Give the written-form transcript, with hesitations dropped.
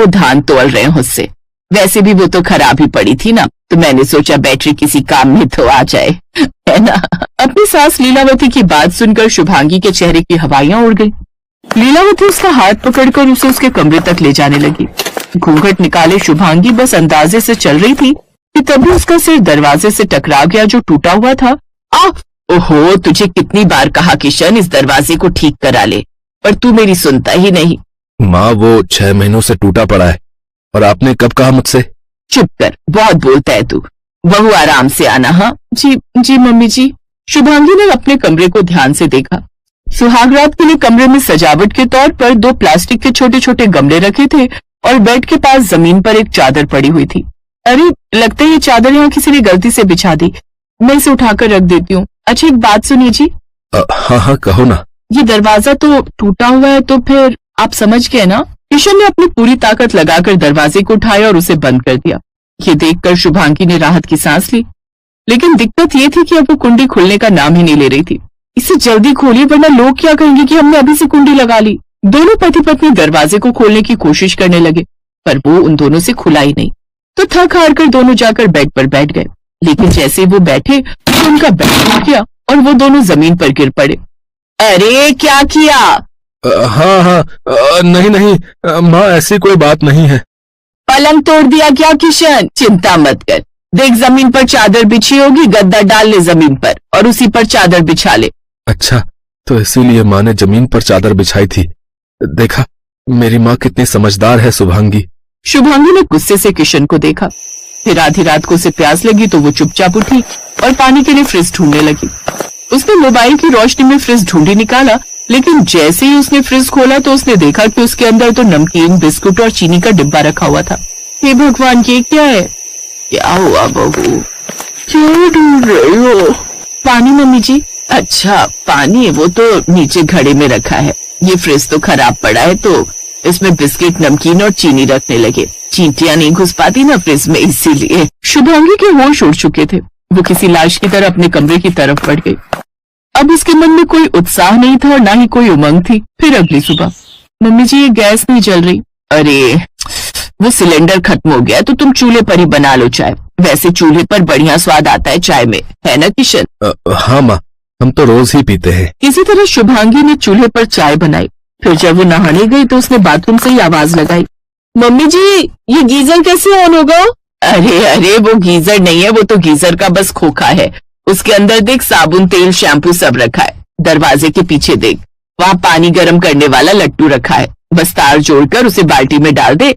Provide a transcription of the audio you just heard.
वो धान तोड़ रहे हैं उससे। वैसे भी वो तो खराब ही पड़ी थी ना, तो मैंने सोचा बैटरी किसी काम में तो आ जाए, है ना। अपनी सास लीलावती की बात सुनकर शुभांगी के चेहरे की हवाइयां उड़ गई। लीलावती उसका हाथ पकड़कर उसे उसके कमरे तक ले जाने लगी। घूंघट निकाले शुभांगी बस अंदाजे से चल रही थी कि तभी उसका सिर दरवाजे से टकरा गया जो टूटा हुआ था। ओहो, तुझे कितनी बार कहा किशन इस दरवाजे को ठीक करा ले, पर तू मेरी सुनता ही नहीं। माँ, वो 6 महीनों से टूटा पड़ा है, और आपने कब कहा मुझसे? चुप कर, बहुत बोलता है तू। बहू आराम से आना। हाँ जी मम्मी जी। शुभांगी ने अपने कमरे को ध्यान से देखा। सुहागरात के लिए कमरे में सजावट के तौर पर 2 प्लास्टिक के छोटे छोटे गमले रखे थे और बेड के पास जमीन पर एक चादर पड़ी हुई थी। अरे, लगता है ये चादर यहाँ किसी ने गलती से बिछा दी, मैं इसे उठाकर रख देती हूँ। अच्छा, एक बात सुनिए जी। हाँ, कहो ना। ये दरवाजा तो टूटा हुआ है, तो फिर आप समझ गए ना। किशन ने अपनी पूरी ताकत लगाकर दरवाजे को उठाया और उसे बंद कर दिया। ये देखकर शुभांगी ने राहत की सांस ली, लेकिन दिक्कत ये थी कि अब वो कुंडी खुलने का नाम ही नहीं ले रही थी। इसे जल्दी खोलिए वरना लोग क्या कहेंगे कि हमने अभी से कुंडी लगा ली। दोनों पति पत्नी दरवाजे को खोलने की कोशिश करने लगे, पर वो उन दोनों से खुला ही नहीं। तो थक हार कर दोनों जाकर बेड पर बैठ गए, लेकिन जैसे वो बैठे तो उनका बेड टूट गया और वो दोनों जमीन पर गिर पड़े। अरे, क्या किया? हाँ, नहीं, माँ, ऐसी कोई बात नहीं है। पलंग तोड़ दिया क्या किशन? चिंता मत कर, देख जमीन पर चादर बिछी होगी, गद्दा डाल ले जमीन पर और उसी पर चादर बिछा ले। अच्छा, तो इसीलिए माँ ने जमीन पर चादर बिछाई थी। देखा, मेरी माँ कितनी समझदार है। शुभांगी ने गुस्से से किशन को देखा। फिर आधी रात को उसे प्यास लगी तो वो चुपचाप उठी और पानी के लिए फ्रिज ढूंढने लगी। उसने मोबाइल की रोशनी में फ्रिज ढूंढी निकाला, लेकिन जैसे ही उसने फ्रिज खोला तो उसने देखा कि उसके अंदर तो नमकीन, बिस्कुट और चीनी का डिब्बा रखा हुआ था। हे भगवान, ये क्या है? क्या हुआ बहू, क्यों ढूंढ रही हो? पानी मम्मी जी। अच्छा, पानी, वो तो नीचे घड़े में रखा है। ये फ्रिज तो खराब पड़ा है, तो इसमें बिस्किट, नमकीन और चीनी रखने लगे। चींटियां नहीं घुस पाती ना फ्रिज में, इसीलिए। शुभांगी के होश उड़ चुके थे। वो किसी लाश की तरह अपने कमरे की तरफ बढ़ गई। अब उसके मन में कोई उत्साह नहीं था और ना ही कोई उमंग थी। फिर अगली सुबह, मम्मी जी, ये गैस नहीं जल रही। अरे, वो सिलेंडर खत्म हो गया तो तुम चूल्हे पर ही बना लो चाय। वैसे चूल्हे पर बढ़िया स्वाद आता है चाय में, है ना किशन? हाँ माँ, हम तो रोज ही पीते हैं। इसी तरह शुभांगी ने चूल्हे पर चाय बनाई। फिर जब वो नहाने गई तो उसने बाथरूम से ही आवाज लगाई, मम्मी जी, ये गीजर कैसे ऑन होगा? अरे, वो गीजर नहीं है, वो तो गीजर का बस खोखा है। उसके अंदर देख, साबुन, तेल, शैम्पू सब रखा है। दरवाजे के पीछे देख, वहाँ पानी गर्म करने वाला लट्टू रखा है। बस तार जोड़कर उसे बाल्टी में डाल दे